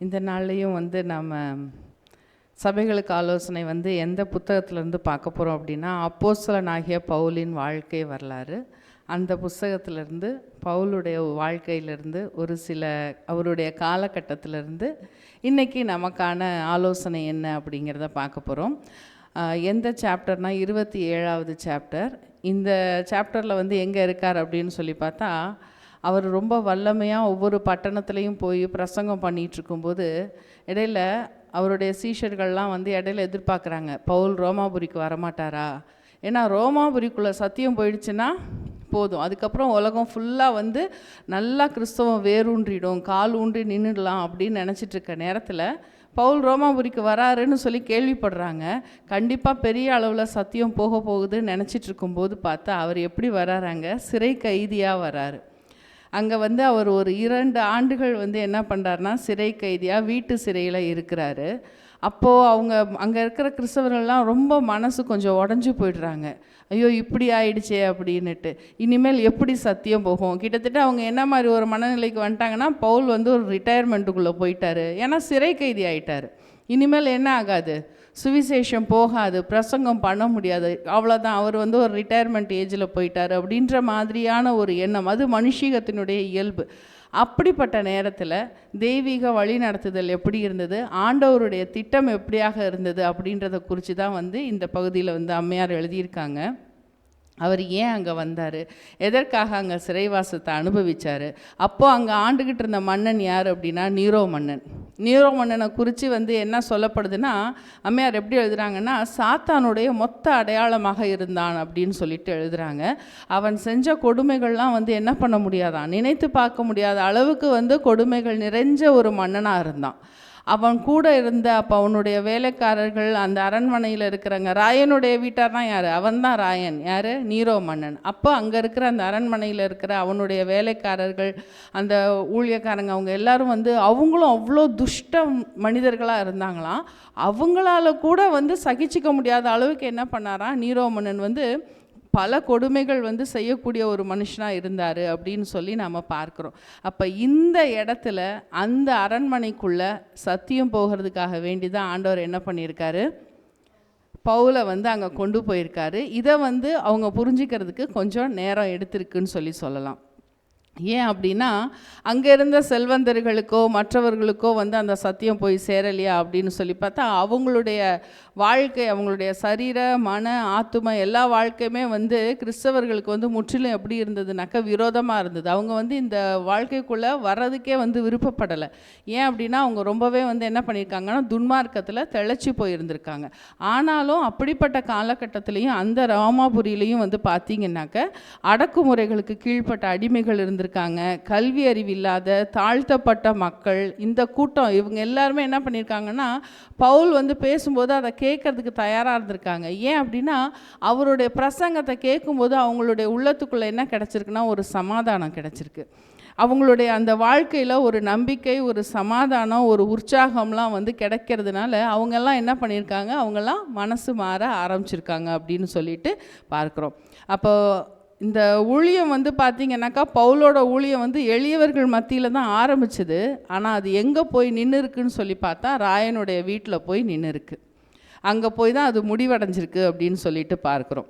இந்த நாள்லேயும் நம்ம சபைகளுக்கு ஆலோசனை எந்த புத்தகத்திலேருந்து பார்க்க போகிறோம் அப்படின்னா, அப்போஸ்தலனாகிய பவுலின் வாழ்க்கை வரலாறு. அந்த புஸ்தகத்திலேருந்து பவுலுடைய வாழ்க்கையிலேருந்து ஒரு சில அவருடைய காலகட்டத்திலேருந்து இன்றைக்கி நமக்கான ஆலோசனை என்ன அப்படிங்கிறத பார்க்க போகிறோம். எந்த சாப்டர்னால் 27வது சாப்டர். இந்த சாப்டரில் எங்கே இருக்கார் அப்படின்னு சொல்லி பார்த்தா, அவர் ரொம்ப வல்லமையாக ஒவ்வொரு பட்டணத்துலேயும் போய் பிரசங்கம் பண்ணிகிட்டு இருக்கும்போது இடையில் அவருடைய சீஷர்கள்லாம் இடையில எதிர்பார்க்குறாங்க, பவுல் ரோமாபுரிக்கு வரமாட்டாரா? ஏன்னா ரோமாபுரிக்குள்ளே சத்தியம் போயிடுச்சுன்னா போதும், அதுக்கப்புறம் உலகம் ஃபுல்லாக நல்லா கிறிஸ்தவம் வேரூன்றிடும், கால் ஊன்றி நின்றுடலாம் அப்படின்னு நினச்சிட்ருக்க நேரத்தில் பவுல் ரோமாபுரிக்கு வராருன்னு சொல்லி கேள்விப்படுறாங்க. கண்டிப்பாக பெரிய அளவில் சத்தியம் போக போகுதுன்னு நினச்சிட்டு இருக்கும்போது பார்த்தா அவர் எப்படி வராறாங்க? சிறை கைதியாக வராரு. அங்கே அவர் ஒரு 2 ஆண்டுகள் என்ன பண்ணுறாருனா சிறை கைதியாக வீட்டு சிறையில் இருக்கிறாரு. அப்போது அவங்க அங்கே இருக்கிற கிறிஸ்தவர்கள்லாம் ரொம்ப மனசு கொஞ்சம் உடஞ்சி போய்ட்றாங்க. ஐயோ இப்படி ஆயிடுச்சே அப்படின்னுட்டு, இனிமேல் எப்படி சத்தியம் போகும்? கிட்டத்தட்ட அவங்க என்ன மாதிரி ஒரு மனநிலைக்கு வந்துட்டாங்கன்னா, பவுல் ஒரு ரிட்டையர்மெண்ட்டுக்குள்ளே போயிட்டார். ஏன்னா சிறை கைதி ஆகிட்டார். இனிமேல் என்ன ஆகாது? சுவிசேஷம் போகாது, பிரசங்கம் பண்ண முடியாது, அவ்வளோதான், அவர் ஒரு ரிட்டையர்மெண்ட் ஏஜில் போயிட்டார் அப்படின்ற மாதிரியான ஒரு எண்ணம். அது மனுஷீகத்தினுடைய இயல்பு. அப்படிப்பட்ட நேரத்தில் தெய்வீக வழி நடத்துதல் எப்படி இருந்தது, ஆண்டவருடைய திட்டம் எப்படியாக இருந்தது அப்படின்றத குறித்து தான் இந்த பகுதியில் அம்மையார் எழுதியிருக்காங்க. அவர் ஏன் அங்கே வந்தார், எதற்காக அங்கே சிறைவாசத்தை அனுபவித்தார், அப்போது அங்கே ஆண்டுகிட்டு இருந்த மன்னன் யார் அப்படின்னா நீரோ மன்னன். நீரோ மன்னனை குறித்து என்ன சொல்லப்படுதுன்னா, அம்மையார் எப்படி எழுதுகிறாங்கன்னா, சாத்தானுடைய மொத்த அடையாளமாக இருந்தான் அப்படின்னு சொல்லிட்டு எழுதுகிறாங்க. அவன் செஞ்ச கொடுமைகள்லாம் என்ன பண்ண முடியாதான், நினைத்து பார்க்க முடியாத அளவுக்கு கொடுமைகள் நிறைஞ்ச ஒரு மன்னனாக இருந்தான். அவன் கூட இருந்த அப்போ அவனுடைய வேலைக்காரர்கள், அந்த அரண்மனையில் இருக்கிறாங்க, ராயனுடைய வீட்டார் தான் யார்? அவன் தான் ராயன். யார்? நீரோ மன்னன். அப்போ அங்கே இருக்கிற அந்த அரண்மனையில் இருக்கிற அவனுடைய வேலைக்காரர்கள், அந்த ஊழியக்காரங்க, அவங்க எல்லாரும் அவங்களும் அவ்வளோ துஷ்ட மனிதர்களாக இருந்தாங்களாம். அவங்களால கூட சகிச்சிக்க முடியாத அளவுக்கு என்ன பண்ணாராம் நீரோ மன்னன் பல கொடுமைகள் செய்யக்கூடிய ஒரு மனுஷனாக இருந்தார் அப்படின்னு சொல்லி நாம் பார்க்குறோம். அப்போ இந்த இடத்துல அந்த அரண்மனைக்குள்ளே சத்தியம் போகிறதுக்காக வேண்டி தான் ஆண்டவர் என்ன பண்ணியிருக்காரு, பவுலை அங்கே கொண்டு போயிருக்காரு. இதை அவங்க புரிஞ்சிக்கிறதுக்கு கொஞ்சம் நேரம் எடுத்திருக்குன்னு சொல்லலாம். ஏன் அப்படின்னா, அங்கே இருந்த செல்வந்தர்களுக்கோ மற்றவர்களுக்கோ அந்த சத்தியம் போய் சேரலையா அப்படின்னு சொல்லி பார்த்தா, அவங்களுடைய வாழ்க்கை, அவங்களுடைய சரீர மன ஆத்தும எல்லா வாழ்க்கையுமே கிறிஸ்தவர்களுக்கு முற்றிலும் எப்படி இருந்ததுனாக்கா விரோதமாக இருந்தது. அவங்க இந்த வாழ்க்கைக்குள்ளே வர்றதுக்கே விருப்பப்படலை. ஏன் அப்படின்னா, அவங்க ரொம்பவே என்ன பண்ணியிருக்காங்கன்னா துன்மார்க்கத்தில் திளைச்சி போயிருந்திருக்காங்க. ஆனாலும் அப்படிப்பட்ட காலகட்டத்திலையும் அந்த ரோமாபுரியிலையும் பார்த்தீங்கன்னாக்க அடக்குமுறைகளுக்கு கீழ்ப்பட்ட அடிமைகள் இருந்திருக்காங்க, கல்வி அறிவு இல்லாத தாழ்த்தப்பட்ட மக்கள். இந்த கூட்டம் இவங்க எல்லாருமே என்ன பண்ணியிருக்காங்கன்னா, பவுல் பேசும்போது அதை கேட்கறதுக்கு தயாராக இருந்திருக்காங்க. ஏன் அப்படின்னா, அவருடைய பிரசங்கத்தை கேட்கும்போது அவங்களுடைய உள்ளத்துக்குள்ளே என்ன கிடச்சிருக்குன்னா ஒரு சமாதானம் கிடச்சிருக்கு. அவங்களுடைய அந்த வாழ்க்கையில் ஒரு நம்பிக்கை, ஒரு சமாதானம், ஒரு உற்சாகம்லாம் கிடைக்கிறதுனால அவங்கெல்லாம் என்ன பண்ணியிருக்காங்க, அவங்கெல்லாம் மனசு மாற ஆரம்பிச்சிருக்காங்க அப்படின்னு சொல்லிட்டு பார்க்குறோம். அப்போது இந்த ஊழியம் பார்த்திங்கனாக்கா, பவுலோட ஊழியம் எளியவர்கள் மத்தியில் தான் ஆரம்பிச்சுது. ஆனால் அது எங்கே போய் நின்று இருக்குன்னு சொல்லி பார்த்தா, ராயனுடைய வீட்டில் போய் நின்று இருக்கு. அங்கே போய் தான் அது முடிவடைஞ்சிருக்கு அப்படின்னு சொல்லிட்டு பார்க்குறோம்.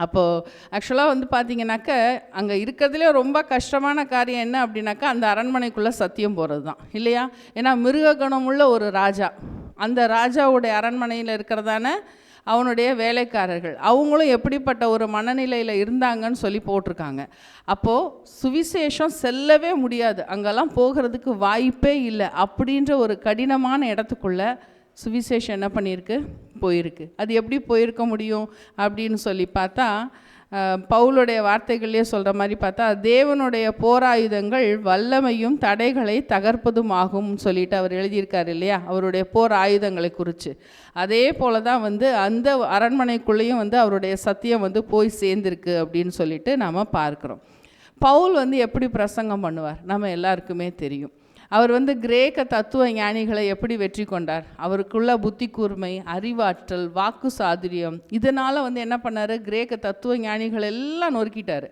அப்போது ஆக்சுவலாக பார்த்திங்கனாக்க, அங்கே இருக்கிறதுலே ரொம்ப கஷ்டமான காரியம் என்ன அப்படின்னாக்கா, அந்த அரண்மனைக்குள்ளே சத்தியம் போகிறது தான் இல்லையா? ஏன்னா மிருக குணமுள்ள ஒரு ராஜா, அந்த ராஜாவுடைய அரண்மனையில் இருக்கிறதான அவனுடைய வேலைக்காரர்கள், அவங்களும் எப்படிப்பட்ட ஒரு மனநிலையில் இருந்தாங்கன்னு சொல்லி போட்டிருக்காங்க. அப்போது சுவிசேஷம் செல்லவே முடியாது, அங்கெல்லாம் போகிறதுக்கு வாய்ப்பே இல்லை. அப்படின்ற ஒரு கடினமான இடத்துக்குள்ளே சுவிசேஷம் என்ன பண்ணியிருக்கு, போயிருக்கு. அது எப்படி போயிருக்க முடியும் அப்படின்னு சொல்லி பார்த்தா, பவுலுடைய வார்த்தைகள்லேயே சொல்கிற மாதிரி பார்த்தா, தேவனுடைய போராயுதங்கள் வல்லமையும் தடைகளை தகர்ப்பதும் ஆகும்னு சொல்லிட்டு அவர் எழுதியிருக்காரு இல்லையா, அவருடைய போர் ஆயுதங்களை குறித்து. அதே போல் தான் அந்த அரண்மனைக்குள்ளேயும் அவருடைய சத்தியம் போய் சேர்ந்துருக்கு அப்படின்னு சொல்லிட்டு நாம் பார்க்குறோம். பவுல் எப்படி பிரசங்கம் பண்ணுவார் நம்ம எல்லாருக்குமே தெரியும். அவர் வந்து கிரேக்க தத்துவ ஞானிகளை எப்படி வெற்றி கொண்டார்? அவருக்குள்ள புத்தி கூர்மை, அறிவாற்றல், வாக்கு சாதுரியம், இதனால் வந்து என்ன பண்ணார்? கிரேக்க தத்துவ ஞானிகள் எல்லாம் நொறுக்கிட்டார்.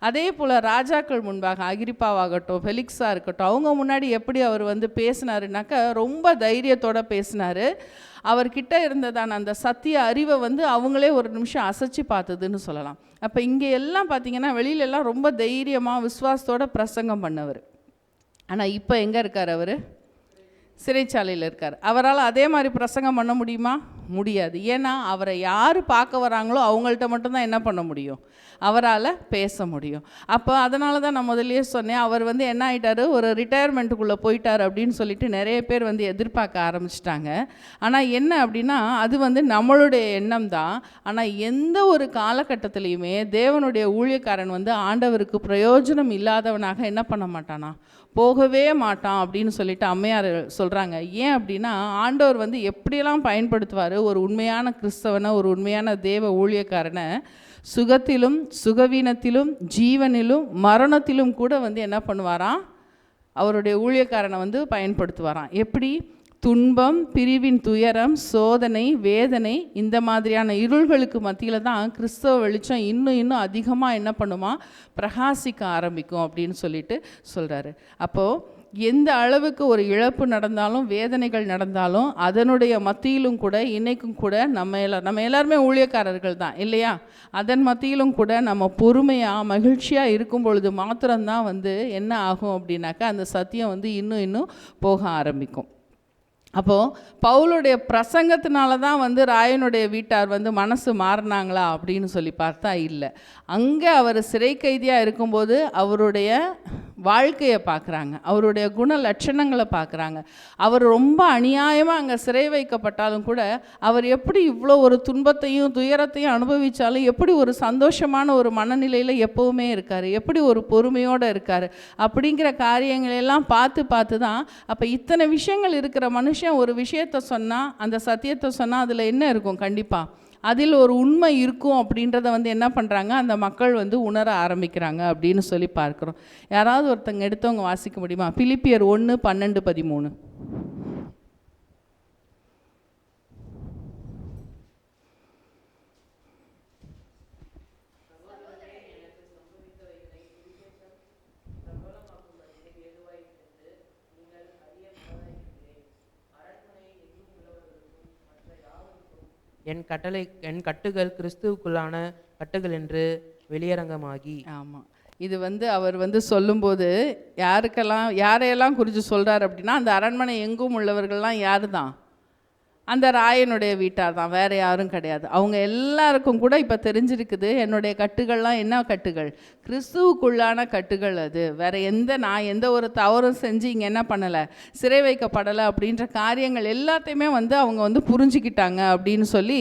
அதே போல் ராஜாக்கள் முன்பாக அகிரிப்பாவாகட்டும், ஃபெலிக்ஸாக இருக்கட்டும், அவங்க முன்னாடி எப்படி அவர் வந்து பேசினாருனாக்கா ரொம்ப தைரியத்தோடு பேசினார். அவர்கிட்ட இருந்ததான அந்த சத்திய அறிவை வந்து அவங்களே ஒரு நிமிஷம் அசைச்சு பார்த்ததுன்னு சொல்லலாம். அப்போ இங்கே எல்லாம் பார்த்திங்கன்னா வெளியிலெல்லாம் ரொம்ப தைரியமாக விசுவாசத்தோட பிரசங்கம் பண்ணவர். ஆனால் இப்போ எங்கே இருக்கார்? அவர் சிறைச்சாலையில் இருக்கார். அவரால் அதே மாதிரி பிரசங்கம் பண்ண முடியுமா? முடியாது. ஏன்னா அவரை யார் பார்க்க வராங்களோ அவங்கள்ட்ட மட்டும்தான் என்ன பண்ண முடியும்? அவரால் பேச முடியும். அப்போ அதனால தான் நான் முதல்லயே சொன்னேன், அவர் வந்து என்ன ஆகிட்டார்? ஒரு ரிட்டையர்மெண்ட்டுக்குள்ளே போயிட்டார் அப்படின்னு சொல்லிட்டு நிறைய பேர் வந்து எதிர்பார்க்க ஆரம்பிச்சிட்டாங்க. ஆனால் என்ன அப்படின்னா, அது வந்து நம்மளுடைய எண்ணம் தான். ஆனால் எந்த ஒரு காலகட்டத்திலையுமே தேவனுடைய ஊழியக்காரன் வந்து ஆண்டவருக்கு பிரயோஜனம் இல்லாதவனாக என்ன பண்ண மாட்டானா? போகவே மாட்டான் அப்படின்னு சொல்லிட்டு அம்மையார் சொல்கிறாங்க. ஏன் அப்படின்னா, ஆண்டவர் வந்து எப்படியெல்லாம் பயன்படுத்துவார் ஒரு உண்மையான கிறிஸ்தவனை, ஒரு உண்மையான தேவ ஊழியக்காரனை சுகத்திலும் சுகவீனத்திலும் ஜீவனிலும் மரணத்திலும் கூட வந்து என்ன பண்ணுவாராம்? அவருடைய ஊழியக்காரனை வந்து பயன்படுத்துவாராம். எப்படி? துன்பம், பிரிவின் துயரம், சோதனை, வேதனை, இந்த மாதிரியான இருள்களுக்கு மத்தியில் தான் கிறிஸ்தவ வெளிச்சம் இன்னும் அதிகமாக என்ன பண்ணுமா? பிரகாசிக்க ஆரம்பிக்கும் அப்படின்னு சொல்லிட்டு சொல்கிறாரு. அப்போது எந்த அளவுக்கு ஒரு இழப்பு நடந்தாலும், வேதனைகள் நடந்தாலும், அதனுடைய மத்தியிலும் கூட இன்றைக்கும் கூட நம்ம எல்லாருமே ஊழியக்காரர்கள் தான் இல்லையா? அதன் மத்தியிலும் கூட நம்ம பொறுமையாக மகிழ்ச்சியாக இருக்கும் பொழுது மாத்திரம்தான் வந்து என்ன ஆகும் அப்படின்னாக்கா, அந்த சத்தியம் வந்து இன்னும் போக ஆரம்பிக்கும். அப்போது பவுலுடைய பிரசங்கத்தினால தான் வந்து ராயனுடைய வீட்டார் வந்து மனசு மாறினாங்களா அப்படின்னு சொல்லி பார்த்தா இல்லை. அங்கே அவர் சிறை கைதியாக இருக்கும்போது அவருடைய வாழ்க்கையை பார்க்குறாங்க, அவருடைய குண லட்சணங்களை பார்க்குறாங்க. அவர் ரொம்ப அநியாயமாக அங்கே சிறை வைக்கப்பட்டாலும் கூட அவர் எப்படி இவ்வளோ ஒரு துன்பத்தையும் துயரத்தையும் அனுபவித்தாலும் எப்படி ஒரு சந்தோஷமான ஒரு மனநிலையில் எப்போவுமே இருக்கார், எப்படி ஒரு பொறுமையோடு இருக்கார் அப்படிங்கிற காரியங்களெல்லாம் பார்த்து தான். அப்போ இத்தனை விஷயங்கள் இருக்கிற மனுஷன் ஒரு விஷயத்தை சொன்னால், அந்த சத்தியத்தை சொன்னால் அதில் என்ன இருக்கும்? கண்டிப்பாக அதில் ஒரு உண்மை இருக்கும் அப்படின்றத வந்து என்ன பண்ணுறாங்க? அந்த மக்கள் வந்து உணர ஆரம்பிக்கிறாங்க அப்படின்னு சொல்லி பார்க்குறோம். யாராவது ஒருத்தங்க எடுத்தவங்க வாசிக்க முடியுமா? பிலிப்பியர் 1:12-13. என் கட்டுகள் கிறிஸ்துவுக்குள்ளான கட்டுகள் என்று வெளியரங்கமாகி. ஆமாம், இது வந்து அவர் வந்து சொல்லும்போது யாரையெல்லாம் குறித்து சொல்கிறார் அப்படின்னா, அந்த அரண்மனை எங்கும் உள்ளவர்கள்லாம் யார் தான்? அந்த ராயனுடைய வீட்டார் தான், வேறு யாரும் கிடையாது. அவங்க எல்லாருக்கும் கூட இப்போ தெரிஞ்சிருக்குது என்னுடைய கட்டுகள்லாம் என்ன கட்டுகள்? கிறிஸ்துவுக்குள்ளான கட்டுகள். அது வேறு நான் எந்த ஒரு தவறும் செஞ்சு இங்கே என்ன பண்ணலை, சிறை வைக்கப்படலை அப்படின்ற காரியங்கள் எல்லாத்தையுமே வந்து அவங்க வந்து புரிஞ்சுக்கிட்டாங்க அப்படின்னு சொல்லி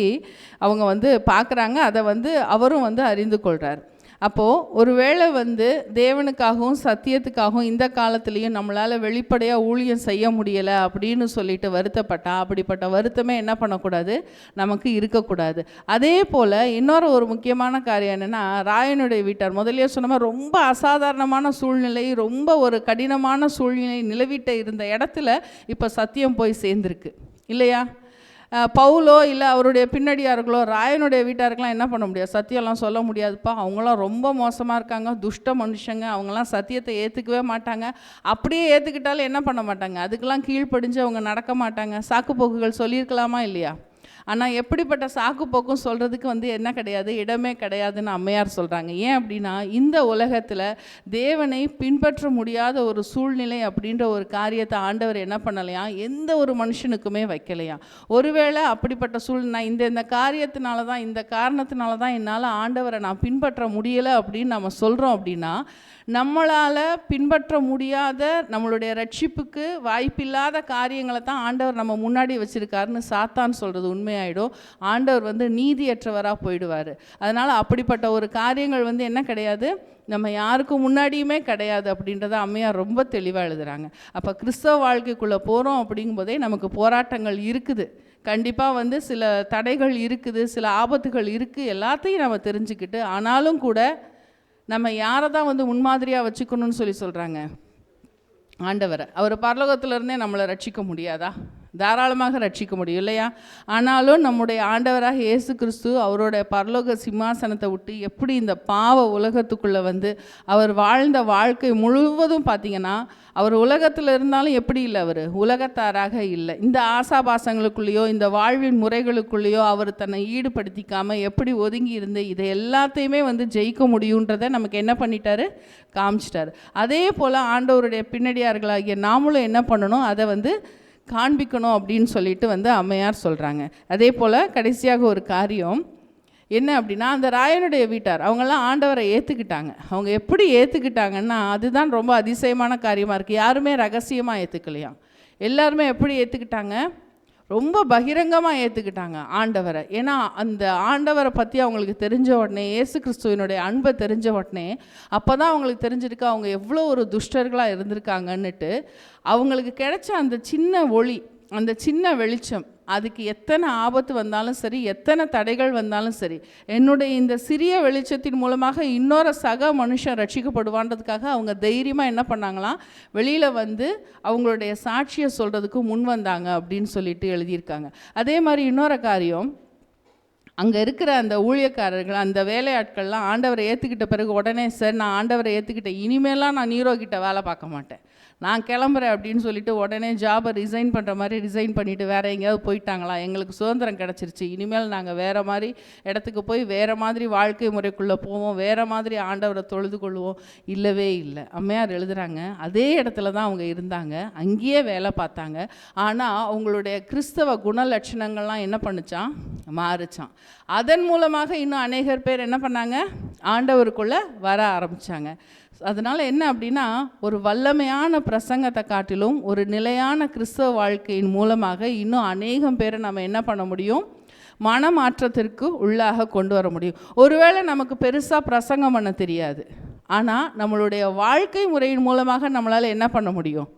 அவங்க வந்து பார்க்குறாங்க. அதை வந்து அவரும் வந்து அறிந்து கொள்கிறார். அப்போது ஒருவேளை வந்து தேவனுக்காகவும் சத்தியத்துக்காகவும் இந்த காலத்துலேயும் நம்மளால் வெளிப்படையாக ஊழியம் செய்ய முடியலை அப்படின்னு சொல்லிட்டு வருத்தப்பட்டா, அப்படிப்பட்ட வருத்தமே என்ன பண்ணக்கூடாது? நமக்கு இருக்கக்கூடாது. அதே போல் இன்னொரு ஒரு முக்கியமான காரியம் என்னென்னா, ராயனுடைய வீட்டார் முதலியே சொன்ன மாதிரி ரொம்ப அசாதாரணமான சூழ்நிலை, ரொம்ப ஒரு கடினமான சூழ்நிலை நிலவிட்ட இருந்த இடத்துல இப்போ சத்தியம் போய் சேர்ந்துருக்கு இல்லையா? பவுலோ இல்லை அவருடைய பின்னடியார்களோ ராயனுடைய வீட்டாருக்கெலாம் என்ன பண்ண முடியாது? சத்தியம்லாம் சொல்ல முடியாதுப்பா, அவங்களாம் ரொம்ப மோசமாக இருக்காங்க, துஷ்ட மனுஷங்க, அவங்களாம் சத்தியத்தை ஏற்றுக்கவே மாட்டாங்க. அப்படியே ஏற்றுக்கிட்டாலும் என்ன பண்ண மாட்டாங்க? அதுக்கெல்லாம் கீழ்ப்படிஞ்சு அவங்க நடக்க மாட்டாங்க. சாக்கு போக்குகள் சொல்லியிருக்கலாமா இல்லையா? ஆனால் எப்படிப்பட்ட சாக்கு போக்கும் சொல்கிறதுக்கு வந்து என்ன கிடையாது, இடமே கிடையாதுன்னு அம்மையார் சொல்கிறாங்க. ஏன் அப்படின்னா, இந்த உலகத்தில் தேவனை பின்பற்ற முடியாத ஒரு சூழ்நிலை அப்படின்ற ஒரு காரியத்தை ஆண்டவர் என்ன பண்ணலையாம்? எந்த ஒரு மனுஷனுக்குமே வைக்கலையாம். ஒருவேளை அப்படிப்பட்ட சூழ்நிலை இந்த காரியத்தினால தான், இந்த காரணத்தினால தான் என்னால் ஆண்டவரை நான் பின்பற்ற முடியலை அப்படின்னு நம்ம சொல்கிறோம் அப்படின்னா, நம்மளால் பின்பற்ற முடியாத நம்மளுடைய ரட்சிப்புக்கு வாய்ப்பில்லாத காரியங்களை தான் ஆண்டவர் நம்ம முன்னாடி வச்சுருக்காருன்னு சாத்தான் சொல்கிறது உண்மையாயிடும். ஆண்டவர் வந்து நீதியற்றவராக போயிடுவார். அதனால் அப்படிப்பட்ட ஒரு காரியங்கள் வந்து என்ன கிடையாது, நம்ம யாருக்கும் முன்னாடியுமே கிடையாது அப்படின்றத அம்மையார் ரொம்ப தெளிவாக எழுதுகிறாங்க. அப்போ கிறிஸ்தவ வாழ்க்கைக்குள்ளே போகிறோம் அப்படிங்கும்போதே நமக்கு போராட்டங்கள் இருக்குது, கண்டிப்பாக வந்து சில தடைகள் இருக்குது, சில ஆபத்துகள் இருக்குது, எல்லாத்தையும் நம்ம தெரிஞ்சுக்கிட்டு, ஆனாலும் கூட நம்ம யாரை தான் வந்து முன்மாதிரியாக வச்சுக்கணும்னு சொல்கிறாங்க? ஆண்டவரை. அவர் பரலோகத்திலிருந்தே நம்மளை ரட்சிக்க முடியாதா? தாராளமாக ரட்சிக்க முடியும் இல்லையா? ஆனாலும் நம்முடைய ஆண்டவராக இயேசு கிறிஸ்து அவருடைய பரலோக சிம்மாசனத்தை விட்டு எப்படி இந்த பாவ உலகத்துக்குள்ளே வந்து அவர் வாழ்ந்த வாழ்க்கை முழுவதும் பார்த்திங்கன்னா, அவர் உலகத்தில் இருந்தாலும் எப்படி இல்லை, அவர் உலகத்தாராக இல்லை. இந்த ஆசாபாசங்களுக்குள்ளேயோ இந்த வாழ்வின் முறைகளுக்குள்ளேயோ அவர் தன்னை ஈடுபடுத்திக்காமல் எப்படி ஒதுங்கி இருந்து இதை எல்லாத்தையுமே வந்து ஜெயிக்க முடியுன்றதை நமக்கு என்ன பண்ணிட்டாரு, காமிச்சிட்டாரு. அதே போல் ஆண்டவருடைய பின்னடியார்களாகிய நாமளும் என்ன பண்ணணும், அதை வந்து காண்பிக்கணும் அப்படின்னு சொல்லிட்டு வந்து அம்மையார் சொல்கிறாங்க. அதே போல் கடைசியாக ஒரு காரியம் என்ன அப்படின்னா, அந்த ராயனுடைய வீட்டார் அவங்கெல்லாம் ஆண்டவரை ஏற்றுக்கிட்டாங்க. அவங்க எப்படி ஏற்றுக்கிட்டாங்கன்னா, அதுதான் ரொம்ப அதிசயமான காரியமாக இருக்குது. யாருமே ரகசியமாக ஏற்றுக்கலையாம். எல்லாருமே எப்படி ஏற்றுக்கிட்டாங்க, ரொம்ப பகிரங்கமாக ஏற்றுக்கிட்டாங்க ஆண்டவரை. ஏன்னா அந்த ஆண்டவரை பற்றி அவங்களுக்கு தெரிஞ்ச உடனே, இயேசு கிறிஸ்துவினுடைய அன்பை தெரிஞ்ச உடனே அப்போ தான் அவங்களுக்கு தெரிஞ்சிருக்கு அவங்க எவ்வளோ ஒரு துஷ்டர்களாக இருந்திருக்காங்கன்னுட்டு. அவங்களுக்கு கிடைச்ச அந்த சின்ன ஒளி, அந்த சின்ன வெளிச்சம், அதுக்கு எத்தனை ஆபத்து வந்தாலும் சரி, எத்தனை தடைகள் வந்தாலும் சரி, என்னுடைய இந்த சிறிய வெளிச்சத்தின் மூலமாக இன்னொரு சக மனுஷன் ரட்சிக்கப்படுவான்றதுக்காக அவங்க தைரியமாக என்ன பண்ணாங்களாம், வெளியில் வந்து அவங்களுடைய சாட்சியை சொல்கிறதுக்கு முன் வந்தாங்க அப்படின்னு சொல்லிட்டு எழுதியிருக்காங்க. அதே மாதிரி இன்னொரு காரியம், அங்கே இருக்கிற அந்த ஊழியக்காரர்கள், அந்த வேலையாட்கள்லாம் ஆண்டவரை ஏற்றுக்கிட்ட பிறகு உடனே, சார் நான் ஆண்டவரை ஏற்றுக்கிட்டேன், இனிமேலாம் நான் நீரோ கிட்ட வேலை பார்க்க மாட்டேன், நான் கிளம்புறேன் அப்படின்னு சொல்லிட்டு உடனே ஜாபை ரிசைன் பண்ணுற மாதிரி ரிசைன் பண்ணிவிட்டு வேறு எங்கேயாவது போயிட்டாங்களா? எங்களுக்கு சுதந்திரம் கிடச்சிருச்சு, இனிமேல் நாங்கள் வேறு மாதிரி இடத்துக்கு போய் வேறு மாதிரி வாழ்க்கை முறைக்குள்ளே போவோம், வேறு மாதிரி ஆண்டவரை தொழுது கொள்வோம்? இல்லவே இல்லை. அம்மையார் எழுதுகிறாங்க, அதே இடத்துல தான் அவங்க இருந்தாங்க, அங்கேயே வேலை பார்த்தாங்க. ஆனால் அவங்களுடைய கிறிஸ்தவ குணலட்சணங்கள்லாம் என்ன பண்ணுச்சான், மாறுச்சான். அதன் மூலமாக இன்னும் அநேகர் பேர் என்ன பண்ணாங்க, ஆண்டவருக்குள்ளே வர ஆரம்பித்தாங்க. அதனால் என்ன அப்படின்னா, ஒரு வல்லமையான பிரசங்கத்தை காட்டிலும் ஒரு நிலையான கிறிஸ்தவ வாழ்க்கையின் மூலமாக இன்னும் அநேகம் பேரை நம்ம என்ன பண்ண முடியும், மனமாற்றத்திற்கு உள்ளாக கொண்டு வர முடியும். ஒருவேளை நமக்கு பெருசாக பிரசங்கம் பண்ண தெரியாது, ஆனால் நம்மளுடைய வாழ்க்கை முறையின் மூலமாக நம்மளால் என்ன பண்ண முடியும்,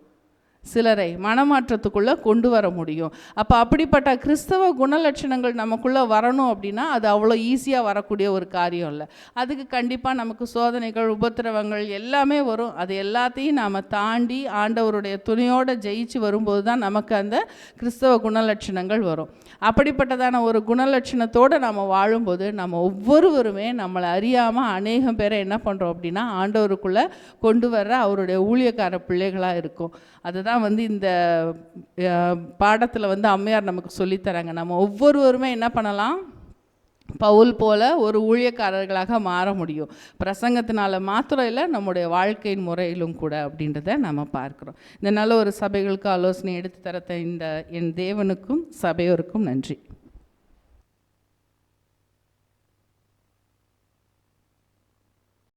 சிலரை மனமாற்றத்துக்குள்ளே கொண்டு வர முடியும். அப்போ அப்படிப்பட்ட கிறிஸ்தவ குணலட்சணங்கள் நமக்குள்ளே வரணும் அப்படின்னா அது அவ்வளோ ஈஸியாக வரக்கூடிய ஒரு காரியம் இல்லை. அதுக்கு கண்டிப்பாக நமக்கு சோதனைகள், உபத்திரவங்கள் எல்லாமே வரும். அது எல்லாத்தையும் நாம் தாண்டி ஆண்டவருடைய துணையோடு ஜெயிச்சு வரும்போது தான் நமக்கு அந்த கிறிஸ்தவ குணலட்சணங்கள் வரும். அப்படிப்பட்டதான ஒரு குணலட்சணத்தோடு நம்ம வாழும்போது நம்ம ஒவ்வொருவருமே நம்மளை அறியாமல் அநேகம் பேரை என்ன பண்ணுறோம் அப்படின்னா ஆண்டவருக்குள்ளே கொண்டு வர்ற அவருடைய ஊழியக்கார பிள்ளைகளாக இருக்கும். அதுதான் வந்து இந்த பாடத்தில் வந்து அம்மையார் நமக்கு சொல்லித்தராங்க. நம்ம ஒவ்வொருவருமே என்ன பண்ணலாம், பவுல் போல ஒரு ஊழியக்காரர்களாக மாற முடியும். பிரசங்கத்தினால மாத்திரம் இல்லை, நம்முடைய வாழ்க்கையின் முறையிலும் கூட அப்படின்றத நம்ம பார்க்குறோம். இந்த நல்ல ஒரு சபைகளுக்கு ஆலோசனை எடுத்து தரத்த இந்த என் தேவனுக்கும் சபையோருக்கும் நன்றி.